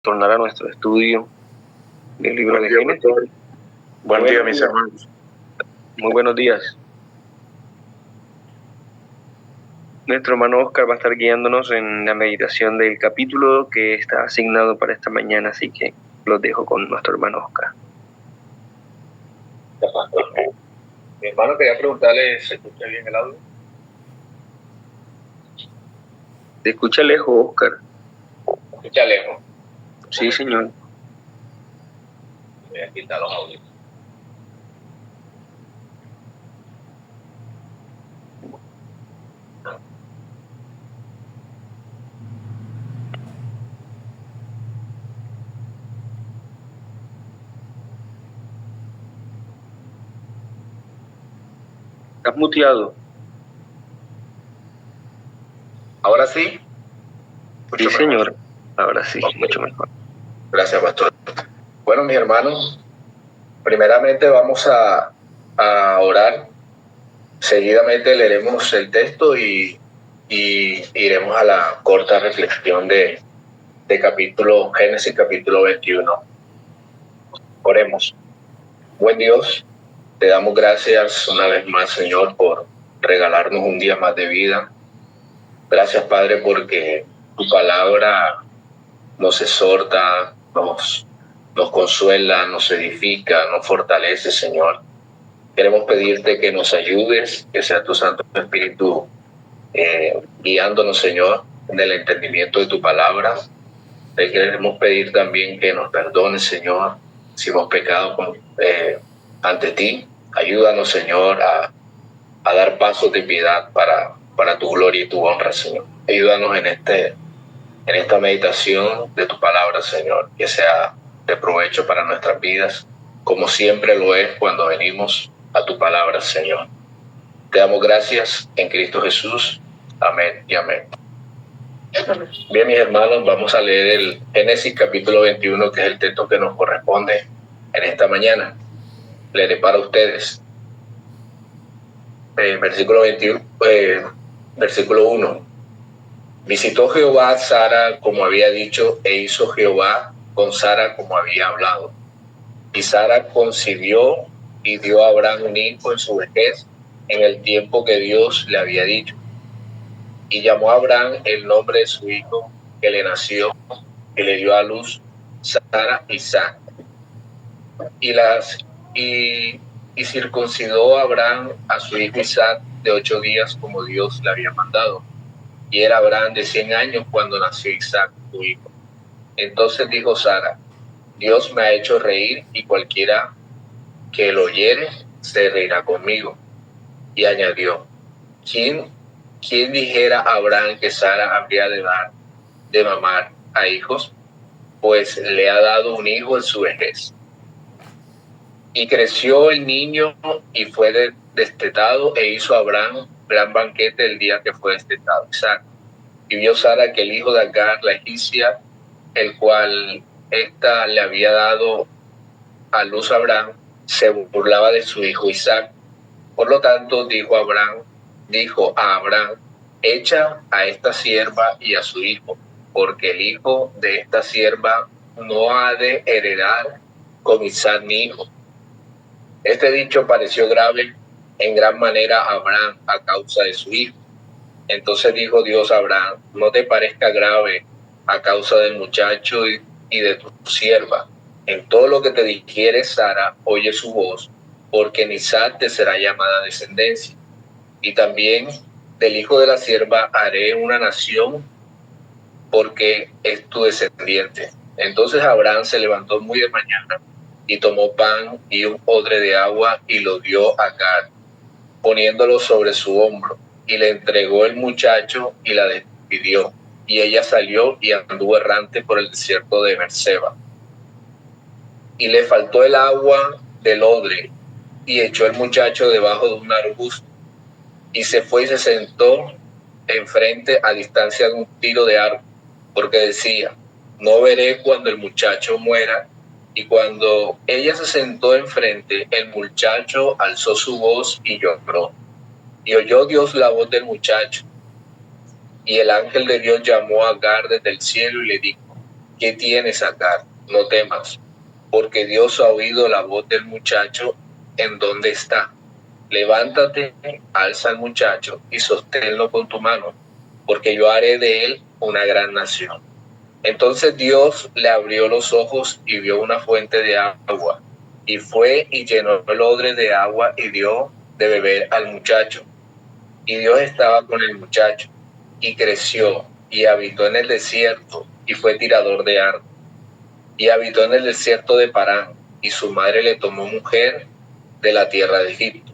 tornar a nuestro estudio del libro de Génesis. Buen día, mis hermanos. Muy buenos días. Nuestro hermano Oscar va a estar guiándonos en la meditación del capítulo que está asignado para esta mañana, así que los dejo con nuestro hermano Oscar. Mi hermano, quería preguntarle, ¿se escucha bien el audio? ¿Se escucha lejos, Oscar? ¿Se escucha lejos? Sí, señor. Voy a quitar los audios. ¿Estás muteado? ¿Ahora sí? Sí, señor. Ahora sí, mucho mejor. Gracias, pastor. Bueno, mis hermanos, primeramente vamos a orar. Seguidamente leeremos el texto y iremos a la corta reflexión de Génesis capítulo 21. Oremos. Buen Dios, te damos gracias una vez más, Señor, por regalarnos un día más de vida. Gracias, Padre, porque tu palabra nos exhorta, nos consuela, nos edifica, nos fortalece, Señor. Queremos pedirte que nos ayudes, que sea tu Santo Espíritu guiándonos, Señor, en el entendimiento de tu palabra. Te queremos pedir también que nos perdones, Señor, si hemos pecado ante ti. Ayúdanos, Señor, a dar pasos de piedad para tu gloria y tu honra, Señor. Ayúdanos en esta meditación de tu palabra, Señor, que sea de provecho para nuestras vidas, como siempre lo es cuando venimos a tu palabra, Señor. Te damos gracias en Cristo Jesús. Amén y amén. Bien, mis hermanos, vamos a leer el Génesis capítulo 21, que es el texto que nos corresponde en esta mañana. Leeré para ustedes. Versículo 21, versículo 1. Visitó Jehová a Sara como había dicho, e hizo Jehová con Sara como había hablado. Y Sara concibió y dio a Abraham un hijo en su vejez, en el tiempo que Dios le había dicho. Y llamó a Abraham el nombre de su hijo que le nació, que le dio a luz Sara, Isaac. Y circuncidó a Abraham a su hijo Isaac de 8 días, como Dios le había mandado. Y era Abraham de 100 años cuando nació Isaac, su hijo. Entonces dijo Sara: Dios me ha hecho reír, y cualquiera que lo oyere se reirá conmigo. Y añadió: ¿Quién dijera a Abraham que Sara habría de dar de mamar a hijos? Pues le ha dado un hijo en su vejez. Y creció el niño y fue destetado, e hizo Abraham gran banquete el día que fue destetado Isaac. Y vio Sara que el hijo de Agar, la egipcia, el cual ésta le había dado a luz a Abraham, se burlaba de su hijo Isaac. Por lo tanto dijo a Abraham: echa a esta sierva y a su hijo, porque el hijo de esta sierva no ha de heredar con Isaac mi hijo. Este dicho pareció grave en gran manera a Abraham a causa de su hijo. Entonces dijo Dios a Abraham: no te parezca grave a causa del muchacho y de tu sierva. En todo lo que te dijere Sara, oye su voz, porque en Isaac te será llamada descendencia. Y también del hijo de la sierva haré una nación, porque es tu descendiente. Entonces Abraham se levantó muy de mañana y tomó pan y un odre de agua y lo dio a Agar, poniéndolo sobre su hombro, y le entregó el muchacho y la despidió. Y ella salió y anduvo errante por el desierto de Beerseba. Y le faltó el agua del odre, y echó el muchacho debajo de un arbusto, y se fue y se sentó enfrente a distancia de un tiro de arco, porque decía: no veré cuando el muchacho muera. Y cuando ella se sentó enfrente, el muchacho alzó su voz y lloró. Y oyó Dios la voz del muchacho. Y el ángel de Dios llamó a Agar desde el cielo y le dijo: ¿qué tienes, Agar? No temas, porque Dios ha oído la voz del muchacho en donde está. Levántate, alza al muchacho y sosténlo con tu mano, porque yo haré de él una gran nación. Entonces Dios le abrió los ojos y vio una fuente de agua, y fue y llenó el odre de agua y dio de beber al muchacho. Y Dios estaba con el muchacho, y creció, y habitó en el desierto, y fue tirador de arco. Y habitó en el desierto de Parán, y su madre le tomó mujer de la tierra de Egipto.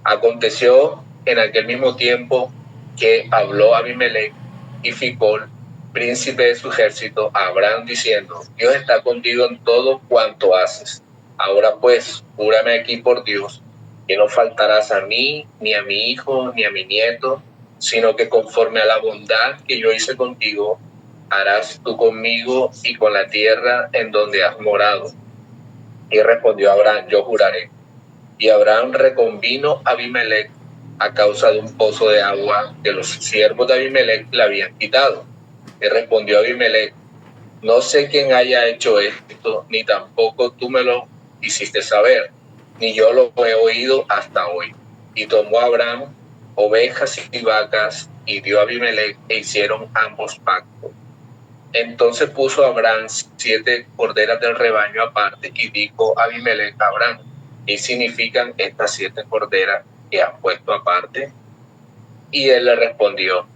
Aconteció en aquel mismo tiempo que habló Abimelech y Ficol, príncipe de su ejército, a Abraham diciendo: Dios está contigo en todo cuanto haces. Ahora pues, júrame aquí por Dios, que no faltarás a mí, ni a mi hijo, ni a mi nieto, sino que conforme a la bondad que yo hice contigo, harás tú conmigo y con la tierra en donde has morado. Y respondió Abraham: yo juraré. Y Abraham reconvino a Abimelech a causa de un pozo de agua que los siervos de Abimelech le habían quitado. Y respondió Abimelech: no sé quién haya hecho esto, ni tampoco tú me lo hiciste saber, ni yo lo he oído hasta hoy. Y tomó Abraham ovejas y vacas, y dio a Abimelech, e hicieron ambos pactos. Entonces puso Abraham 7 corderas del rebaño aparte, y dijo Abimelech a Abraham: ¿qué significan estas 7 corderas que has puesto aparte? Y él le respondió: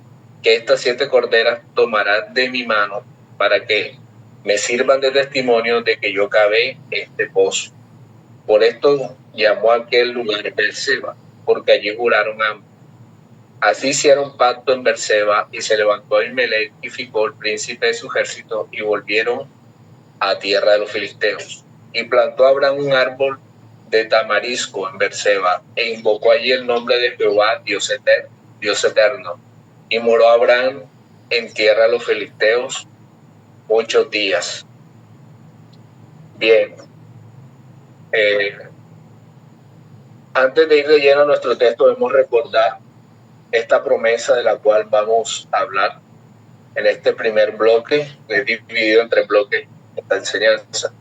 que estas 7 corderas tomarás de mi mano para que me sirvan de testimonio de que yo cavé este pozo. Por esto llamó a aquel lugar Beerseba, porque allí juraron ambos. Así hicieron pacto en Beerseba, y se levantó Abimelech y Ficol, príncipe de su ejército, y volvieron a tierra de los filisteos. Y plantó Abraham un árbol de tamarisco en Beerseba, e invocó allí el nombre de Jehová, Dios eterno. Y moró Abraham en tierra de los filisteos 8 días. Bien. Antes de ir de lleno a nuestro texto, debemos recordar esta promesa de la cual vamos a hablar en este primer bloque, he dividido en 3 bloques esta enseñanza.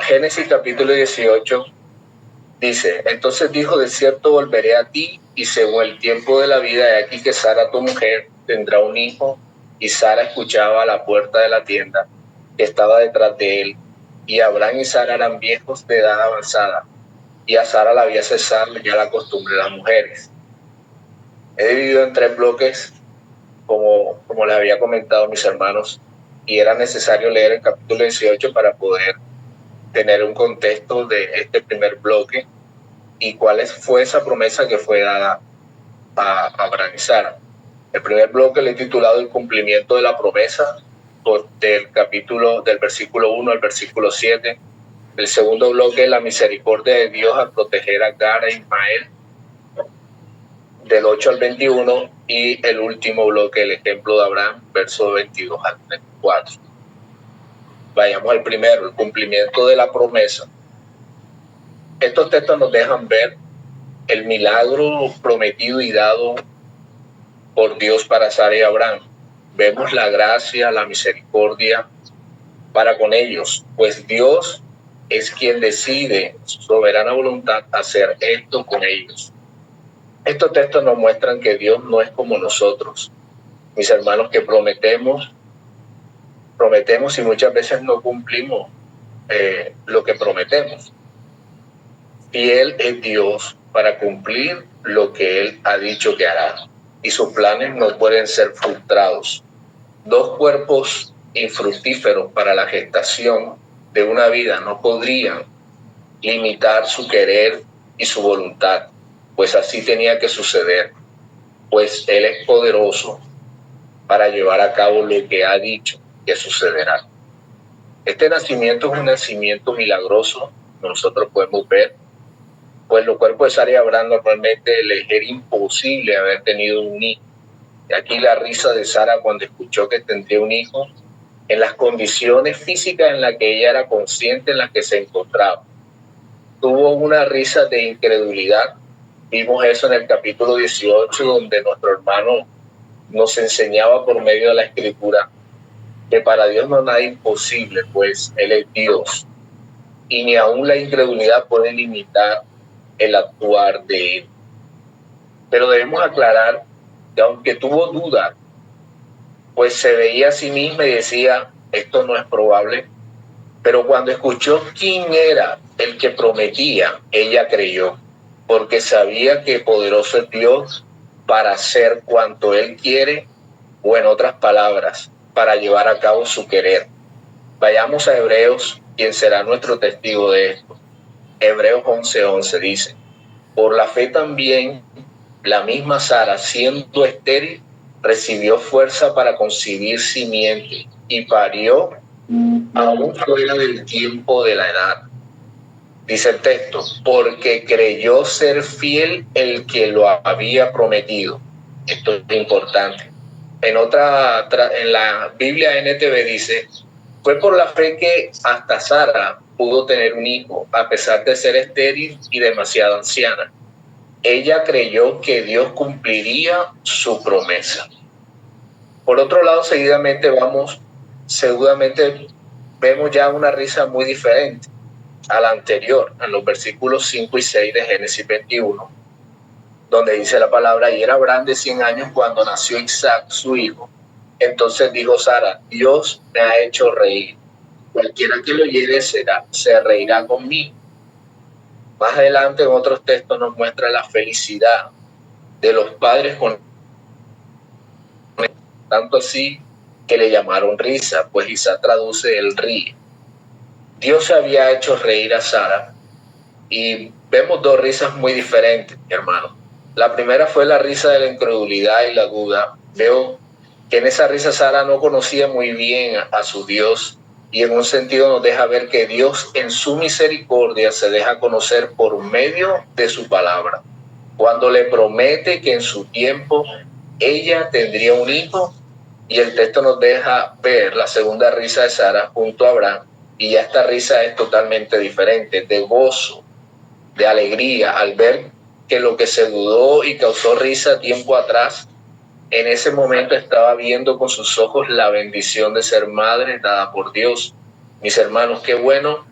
Génesis capítulo 18 dice: entonces dijo, de cierto volveré a ti, y según el tiempo de la vida, he aquí que Sara tu mujer tendrá un hijo. Y Sara escuchaba a la puerta de la tienda que estaba detrás de él. Y Abraham y Sara eran viejos de edad avanzada, y a Sara la había cesado ya la costumbre de las mujeres. He dividido en 3 bloques, como les había comentado mis hermanos, y era necesario leer el capítulo 18 para poder tener un contexto de este primer bloque y cuál fue esa promesa que fue dada a Abraham y Sara. El primer bloque le he titulado El cumplimiento de la promesa, del versículo 1 al versículo 7. El segundo bloque, la misericordia de Dios al proteger a Agar e Ismael, del 8 al 21, y el último bloque, el ejemplo de Abraham, versos 22 al 34. Vayamos al primero, el cumplimiento de la promesa. Estos textos nos dejan ver el milagro prometido y dado por Dios para Sara y Abraham. Vemos la gracia, la misericordia para con ellos, pues Dios es quien decide, su soberana voluntad, hacer esto con ellos. Estos textos nos muestran que Dios no es como nosotros, mis hermanos, que prometemos y muchas veces no cumplimos lo que prometemos. Fiel es Dios para cumplir lo que Él ha dicho que hará, y sus planes no pueden ser frustrados. 2 cuerpos infructíferos para la gestación de una vida no podrían limitar su querer y su voluntad, pues así tenía que suceder, pues Él es poderoso para llevar a cabo lo que ha dicho que sucederá. Este nacimiento es un nacimiento milagroso, nosotros podemos ver, pues los cuerpos de Sara y Abraham normalmente les era imposible haber tenido un hijo. Y aquí la risa de Sara cuando escuchó que tendría un hijo, en las condiciones físicas en las que ella era consciente en las que se encontraba. Tuvo una risa de incredulidad. Vimos eso en el capítulo 18, donde nuestro hermano nos enseñaba por medio de la escritura que para Dios no hay nada imposible, pues Él es Dios, y ni aún la incredulidad puede limitar el actuar de Él. Pero debemos aclarar que aunque tuvo duda, pues se veía a sí misma y decía, esto no es probable, pero cuando escuchó quién era el que prometía, ella creyó, porque sabía que poderoso es Dios para hacer cuanto Él quiere, o en otras palabras, para llevar a cabo su querer. Vayamos a Hebreos, quien será nuestro testigo de esto. Hebreos 11:11 dice, por la fe también la misma Sara, siendo estéril, recibió fuerza para concebir simiente y parió aún fuera del tiempo de la edad. Dice el texto, porque creyó ser fiel el que lo había prometido. Esto es importante. En la Biblia NTV dice, fue por la fe que hasta Sara pudo tener un hijo, a pesar de ser estéril y demasiado anciana. Ella creyó que Dios cumpliría su promesa. Por otro lado, seguramente vemos ya una risa muy diferente a la anterior, en los versículos 5 y 6 de Génesis 21, donde dice la palabra, y era Abraham de 100 años cuando nació Isaac, su hijo. Entonces dijo Sara, Dios me ha hecho reír. Cualquiera que lo oyere se reirá conmigo. Más adelante en otros textos nos muestra la felicidad de los padres con tanto así que le llamaron risa, pues Isaac traduce el ríe. Dios había hecho reír a Sara y vemos dos risas muy diferentes, mi hermano. La primera fue la risa de la incredulidad y la duda. Veo que en esa risa Sara no conocía muy bien a su Dios y en un sentido nos deja ver que Dios en su misericordia se deja conocer por medio de su palabra. Cuando le promete que en su tiempo ella tendría un hijo, y el texto nos deja ver la segunda risa de Sara junto a Abraham, y ya esta risa es totalmente diferente, de gozo, de alegría, al ver que lo que se dudó y causó risa tiempo atrás, en ese momento estaba viendo con sus ojos la bendición de ser madre dada por Dios. Mis hermanos, qué bueno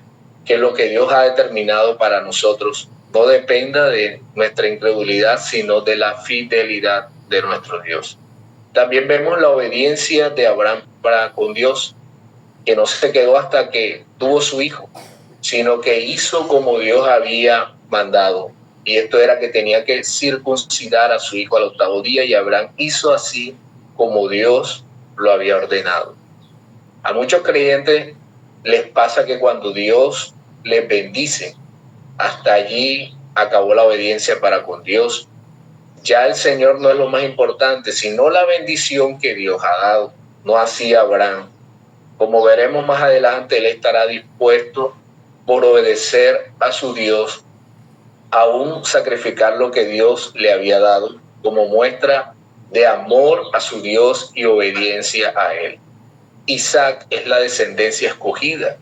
que lo que Dios ha determinado para nosotros no dependa de nuestra incredulidad, sino de la fidelidad de nuestro Dios. También vemos la obediencia de Abraham para con Dios, que no se quedó hasta que tuvo su hijo, sino que hizo como Dios había mandado. Y esto era que tenía que circuncidar a su hijo al 8º día, y Abraham hizo así como Dios lo había ordenado. A muchos creyentes les pasa que cuando Dios les bendice, hasta allí acabó la obediencia para con Dios. Ya el Señor no es lo más importante, sino la bendición que Dios ha dado. No así Abraham. Como veremos más adelante, él estará dispuesto por obedecer a su Dios, aún sacrificar lo que Dios le había dado, como muestra de amor a su Dios y obediencia a él. Isaac es la descendencia escogida.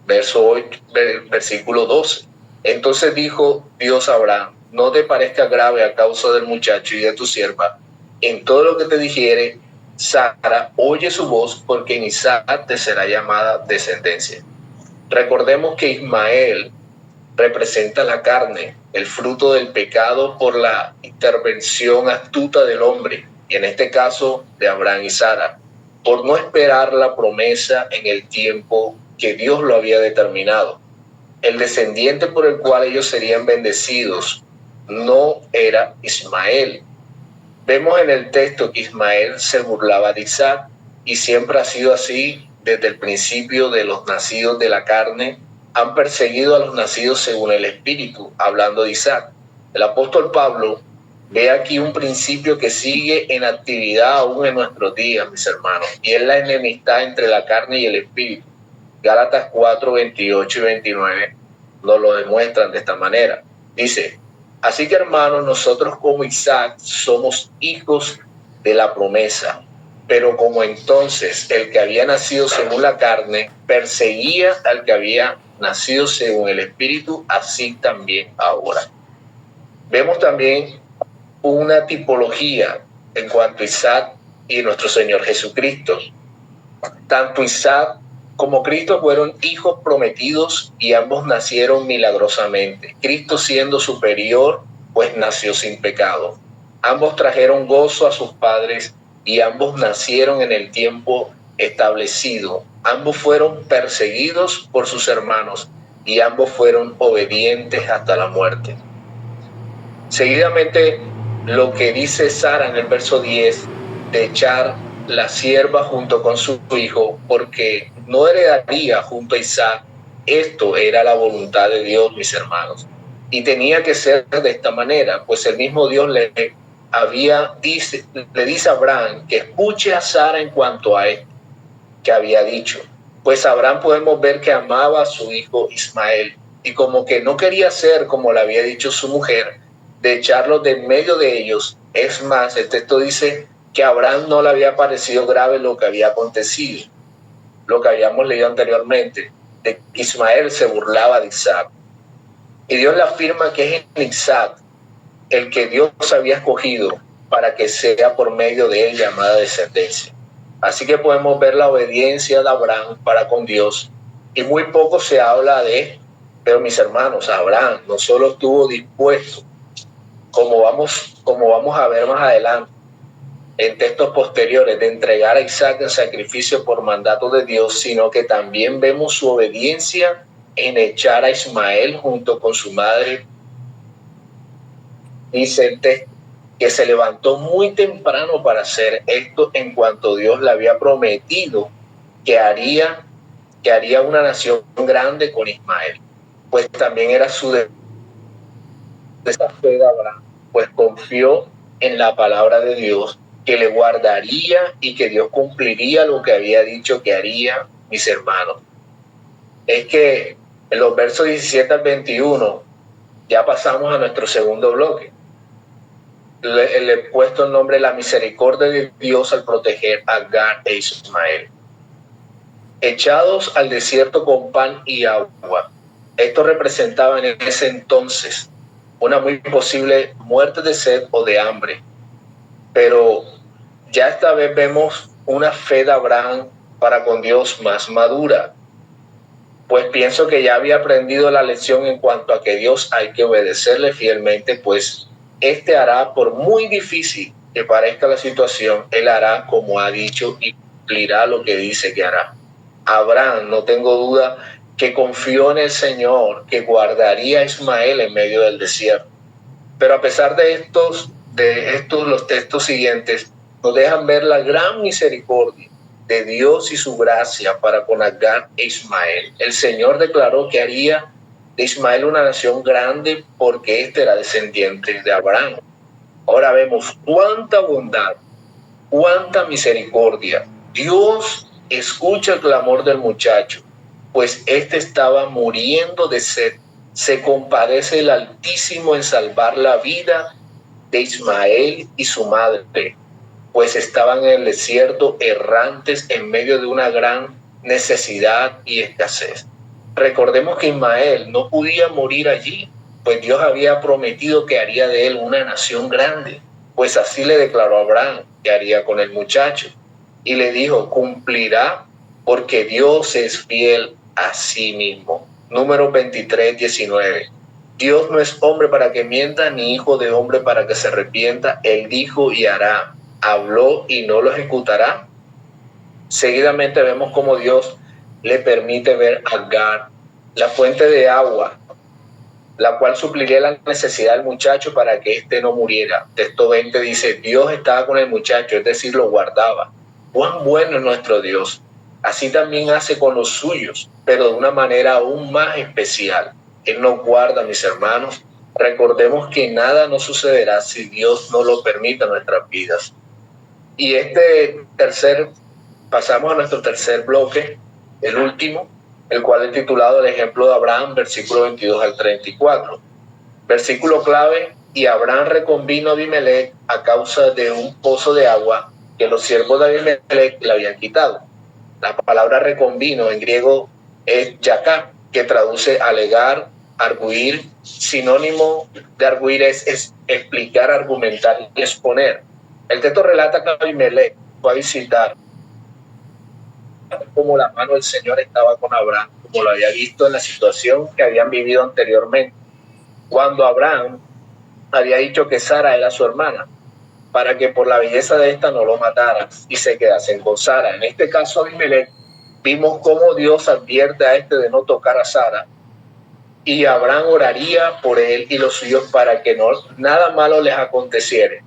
Versículo 12. Entonces dijo Dios a Abraham, no te parezca grave a causa del muchacho y de tu sierva. En todo lo que te dijere, Sara, oye su voz, porque en Isaac te será llamada descendencia. Recordemos que Ismael representa la carne, el fruto del pecado por la intervención astuta del hombre, y en este caso de Abraham y Sara, por no esperar la promesa en el tiempo que Dios lo había determinado. El descendiente por el cual ellos serían bendecidos no era Ismael. Vemos en el texto que Ismael se burlaba de Isaac, y siempre ha sido así desde el principio. De los nacidos de la carne han perseguido a los nacidos según el Espíritu, hablando de Isaac. El apóstol Pablo ve aquí un principio que sigue en actividad aún en nuestros días, mis hermanos, y es la enemistad entre la carne y el Espíritu. Gálatas 4, 28 y 29 nos lo demuestran de esta manera. Dice, así que hermanos, nosotros como Isaac somos hijos de la promesa, pero como entonces el que había nacido según la carne perseguía al que había nacido según el Espíritu, así también ahora. Vemos también una tipología en cuanto a Isaac y nuestro Señor Jesucristo. Tanto Isaac como Cristo fueron hijos prometidos y ambos nacieron milagrosamente. Cristo siendo superior, pues nació sin pecado. Ambos trajeron gozo a sus padres y ambos nacieron en el tiempo establecido. Ambos fueron perseguidos por sus hermanos y ambos fueron obedientes hasta la muerte. Seguidamente, lo que dice Sara en el verso 10, de echar la sierva junto con su hijo, porque no heredaría junto a Isaac, esto era la voluntad de Dios, mis hermanos. Y tenía que ser de esta manera, pues el mismo Dios le dice a Abraham que escuche a Sara en cuanto a esto que había dicho. Pues Abraham podemos ver que amaba a su hijo Ismael, y como que no quería ser como le había dicho su mujer, de echarlos de en medio de ellos. Es más, el texto dice que a Abraham no le había parecido grave lo que había acontecido, lo que habíamos leído anteriormente, de que Ismael se burlaba de Isaac. Y Dios le afirma que es en Isaac el que Dios había escogido para que sea por medio de él llamada descendencia. Así que podemos ver la obediencia de Abraham para con Dios, y muy poco se habla de esto. Pero mis hermanos, Abraham no solo estuvo dispuesto, como vamos a ver más adelante en textos posteriores, de entregar a Isaac en sacrificio por mandato de Dios, sino que también vemos su obediencia en echar a Ismael junto con su madre. Dice el texto que se levantó muy temprano para hacer esto, en cuanto Dios le había prometido que haría una nación grande con Ismael. Pues también era su de esa fe de Abraham, pues confió en la palabra de Dios, que le guardaría y que Dios cumpliría lo que había dicho que haría, mis hermanos. Es que en los versos 17 al 21 ya pasamos a nuestro segundo bloque. Le he puesto el nombre la misericordia de Dios al proteger a Agar e Ismael. Echados al desierto con pan y agua. Esto representaba en ese entonces una muy posible muerte de sed o de hambre. Pero ya esta vez vemos una fe de Abraham para con Dios más madura. Pues pienso que ya había aprendido la lección en cuanto a que Dios hay que obedecerle fielmente, pues este hará, por muy difícil que parezca la situación, él hará como ha dicho y cumplirá lo que dice que hará. Abraham, no tengo duda, que confió en el Señor, que guardaría a Ismael en medio del desierto. Pero a pesar de estos, los textos siguientes nos dejan ver la gran misericordia de Dios y su gracia para con Agar e Ismael. El Señor declaró que haría de Ismael una nación grande, porque este era descendiente de Abraham. Ahora vemos cuánta bondad, cuánta misericordia. Dios escucha el clamor del muchacho, pues éste estaba muriendo de sed. Se compadece el Altísimo en salvar la vida de Ismael y su madre, pues estaban en el desierto errantes en medio de una gran necesidad y escasez. Recordemos que Ismael no podía morir allí, pues Dios había prometido que haría de él una nación grande, pues así le declaró a Abraham que haría con el muchacho, y le dijo: cumplirá, porque Dios es fiel a sí mismo. Números 23, 19. Dios no es hombre para que mienta, ni hijo de hombre para que se arrepienta. Él dijo y hará, habló y no lo ejecutará. Seguidamente vemos cómo Dios le permite ver a Agar, la fuente de agua, la cual supliría la necesidad del muchacho para que éste no muriera. Texto 20 dice: Dios estaba con el muchacho, es decir, lo guardaba. Cuán bueno es nuestro Dios. Así también hace con los suyos, pero de una manera aún más especial. Él nos guarda, mis hermanos. Recordemos que nada nos sucederá si Dios no lo permite en nuestras vidas. Y pasamos a nuestro tercer bloque, el último, el cual es titulado El ejemplo de Abraham, versículo 22 al 34. Versículo clave: y Abraham reconvino a Abimelech a causa de un pozo de agua que los siervos de Abimelech le habían quitado. La palabra reconvino en griego es yaká, que traduce alegar, arguir. Sinónimo de arguir es explicar, argumentar y exponer. El texto relata que Abimelech fue a visitar cómo la mano del Señor estaba con Abraham, como lo había visto en la situación que habían vivido anteriormente, cuando Abraham había dicho que Sara era su hermana, para que por la belleza de esta no lo mataran y se quedasen con Sara. En este caso, Abimelech, vimos cómo Dios advierte a este de no tocar a Sara, y Abraham oraría por él y los suyos para que no, nada malo les aconteciere.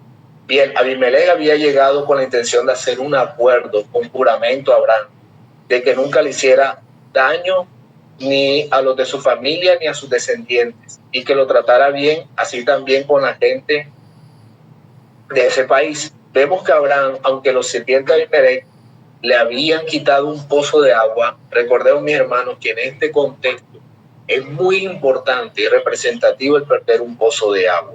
Bien, Abimelech había llegado con la intención de hacer un acuerdo, un juramento a Abraham, de que nunca le hiciera daño ni a los de su familia ni a sus descendientes, y que lo tratara bien, así también con la gente de ese país. Vemos que Abraham, aunque los sirvientes de Abimelech le habían quitado un pozo de agua, recordemos, mis hermanos, que en este contexto es muy importante y representativo el perder un pozo de agua.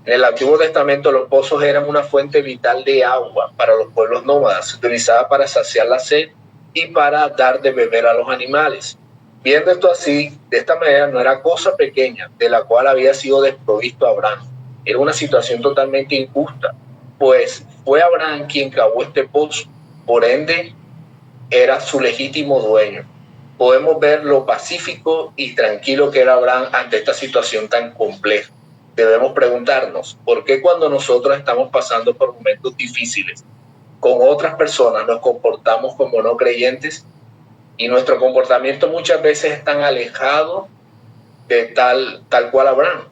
En el Antiguo Testamento los pozos eran una fuente vital de agua para los pueblos nómadas, se utilizaba para saciar la sed y para dar de beber a los animales. Viendo esto así, de esta manera, no era cosa pequeña de la cual había sido desprovisto Abraham. Era una situación totalmente injusta, pues fue Abraham quien cavó este pozo, por ende era su legítimo dueño. Podemos ver lo pacífico y tranquilo que era Abraham ante esta situación tan compleja. Debemos preguntarnos, ¿por qué cuando nosotros estamos pasando por momentos difíciles con otras personas nos comportamos como no creyentes? Y nuestro comportamiento muchas veces es tan alejado de tal cual Abraham.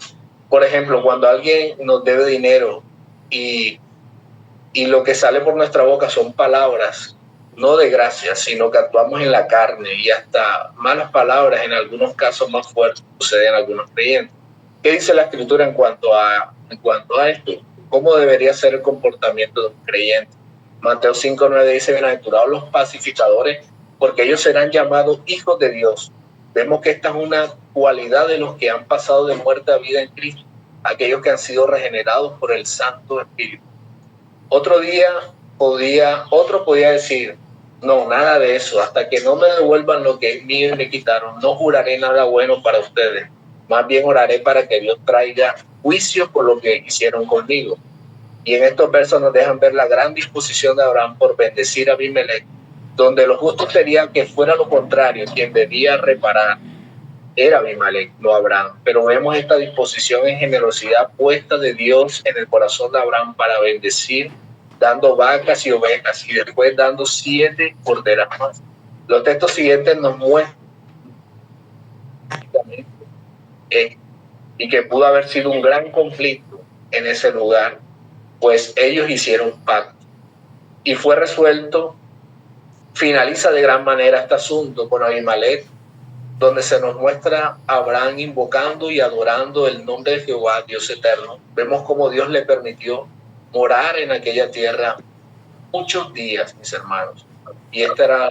Por ejemplo, cuando alguien nos debe dinero y lo que sale por nuestra boca son palabras no de gracia, sino que actuamos en la carne, y hasta malas palabras, en algunos casos más fuertes, suceden en algunos creyentes. ¿Qué dice la Escritura en cuanto a esto? ¿Cómo debería ser el comportamiento de un creyente? Mateo 5:9 dice: bienaventurados los pacificadores, porque ellos serán llamados hijos de Dios. Vemos que esta es una cualidad de los que han pasado de muerte a vida en Cristo, aquellos que han sido regenerados por el Santo Espíritu. Otro podía decir: no, nada de eso, hasta que no me devuelvan lo que es mío y me quitaron, no juraré nada bueno para ustedes, más bien oraré para que Dios traiga juicio por lo que hicieron conmigo. Y en estos versos nos dejan ver la gran disposición de Abraham por bendecir a Abimelech, donde lo justo sería que fuera lo contrario, quien debía reparar era Abimelech, no Abraham. Pero vemos esta disposición en generosidad puesta de Dios en el corazón de Abraham para bendecir, dando vacas y ovejas, y después dando 7 corderas más. Los textos siguientes nos muestran y que pudo haber sido un gran conflicto en ese lugar, pues ellos hicieron pacto y fue resuelto. Finaliza de gran manera este asunto con Abimelech, donde se nos muestra a Abraham invocando y adorando el nombre de Jehová, Dios eterno. Vemos cómo Dios le permitió morar en aquella tierra muchos días, mis hermanos. Y esta era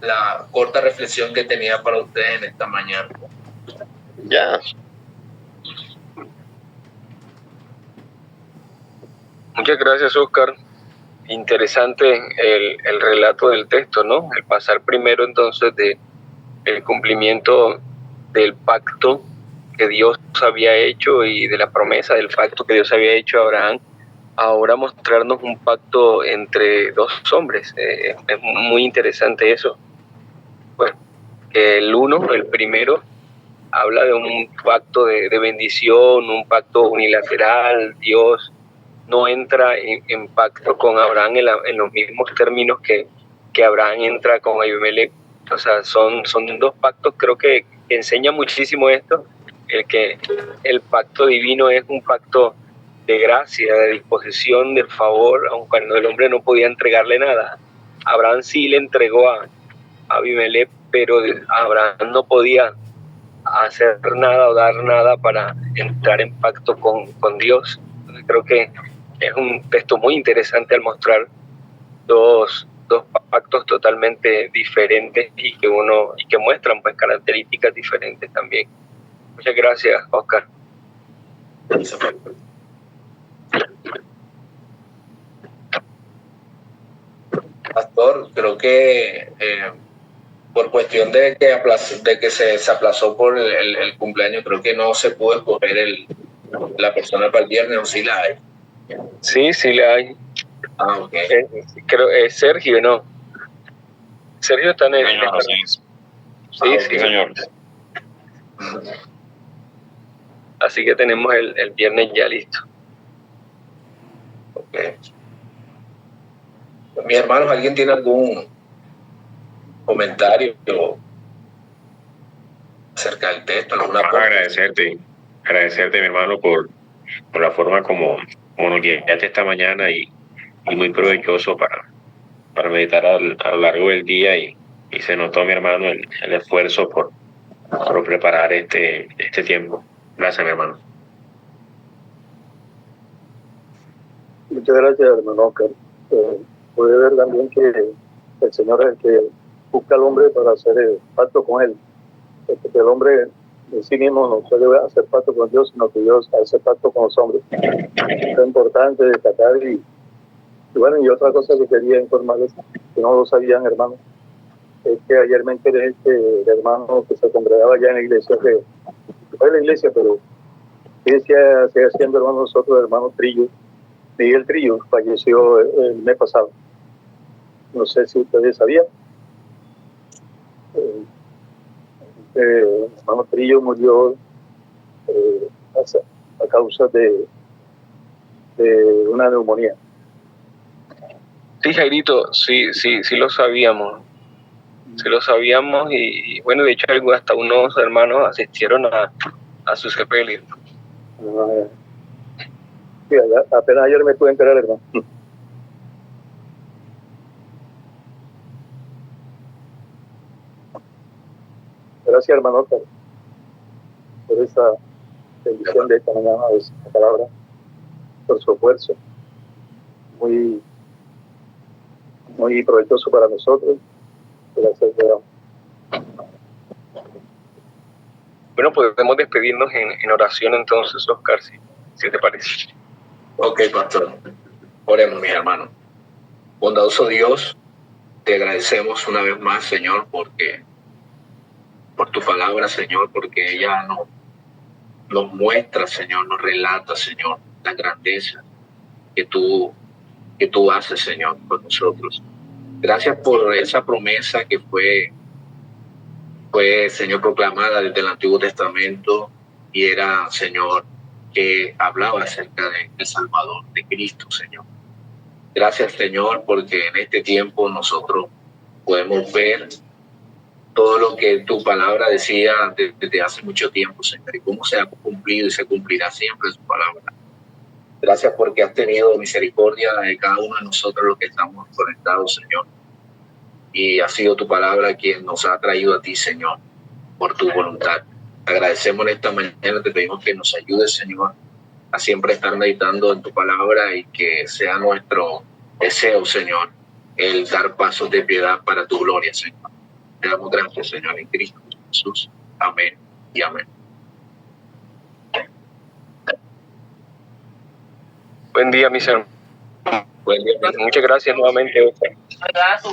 la corta reflexión que tenía para ustedes en esta mañana. Ya. Muchas gracias, Oscar. Interesante el relato del texto, ¿no? El pasar primero entonces de el cumplimiento del pacto que Dios había hecho y de la promesa del pacto que Dios había hecho a Abraham, ahora mostrarnos un pacto entre dos hombres. Es muy interesante eso. Pues que el primero, habla de un pacto de bendición, un pacto unilateral. Dios no entra en pacto con Abraham en los mismos términos que Abraham entra con Abimelech. O sea, son dos pactos, creo que enseña muchísimo esto, el que el pacto divino es un pacto de gracia, de disposición, de favor, aun cuando el hombre no podía entregarle nada. Abraham sí le entregó a Abimelech, pero Abraham no podía hacer nada o dar nada para entrar en pacto con Dios. Entonces creo que es un texto muy interesante al mostrar dos pactos totalmente diferentes y que muestran pues características diferentes también. Muchas gracias, Oscar. Pastor, creo que por cuestión de que se aplazó por el cumpleaños, creo que no se pudo escoger la persona para el viernes, o sí la hay. Sí la hay. Ah, ok. Creo es Sergio, ¿no? Sergio está en el... Señor, Sí, sí. señor. Así que tenemos el viernes ya listo. Okay. Mis hermanos, ¿alguien tiene algún comentario acerca del texto? Agradecerte, mi hermano, por la forma como nos guiaste esta mañana y muy provechoso para meditar a lo largo del día y se notó, mi hermano, el esfuerzo por preparar este tiempo. Gracias, mi hermano. Muchas gracias, hermano Oscar. Puede ver también que el Señor es el que busca al hombre para hacer pacto con él. Porque el hombre en sí mismo no puede hacer pacto con Dios, sino que Dios hace pacto con los hombres. Es importante destacar y bueno, y otra cosa que quería informarles, que no lo sabían, hermano, es que ayer me enteré que el hermano que se congregaba allá en la iglesia, que fue la iglesia, pero sigue siendo hermano nosotros, el hermano Trillo, Miguel Trillo, falleció el mes pasado. No sé si ustedes sabían. El hermano Trillo murió a causa de una neumonía. Sí, Jairito, sí lo sabíamos. Sí lo sabíamos y bueno, de hecho hasta unos hermanos asistieron a su sepelio. Sí, apenas ayer me pude enterar, hermano. Gracias, hermano, por esa bendición de esta mañana, de esta palabra, por su esfuerzo. Muy provechoso para nosotros. Gracias, hermano. Bueno, podemos despedirnos en oración entonces, Oscar, si te parece. Ok, pastor. Oremos, mis hermanos. Bondadoso Dios, te agradecemos una vez más, Señor, por tu palabra, Señor, porque ella nos muestra, Señor, nos relata, Señor, la grandeza que tú haces, Señor, por nosotros. Gracias por esa promesa que fue, Señor, proclamada desde el Antiguo Testamento y era, Señor, que hablaba acerca del Salvador, de Cristo, Señor. Gracias, Señor, porque en este tiempo nosotros podemos ver todo lo que tu palabra decía desde hace mucho tiempo, Señor, y cómo se ha cumplido y se cumplirá siempre su palabra. Gracias porque has tenido misericordia de cada uno de nosotros los que estamos conectados, Señor. Y ha sido tu palabra quien nos ha traído a ti, Señor, por tu voluntad. Agradecemos en esta mañana, te pedimos que nos ayudes, Señor, a siempre estar meditando en tu palabra y que sea nuestro deseo, Señor, el dar pasos de piedad para tu gloria, Señor. Te damos gracias, Señor, en Cristo Jesús. Amén y amén. Buen día, mis hermanos. Buen día. Muchas gracias nuevamente, Oscar.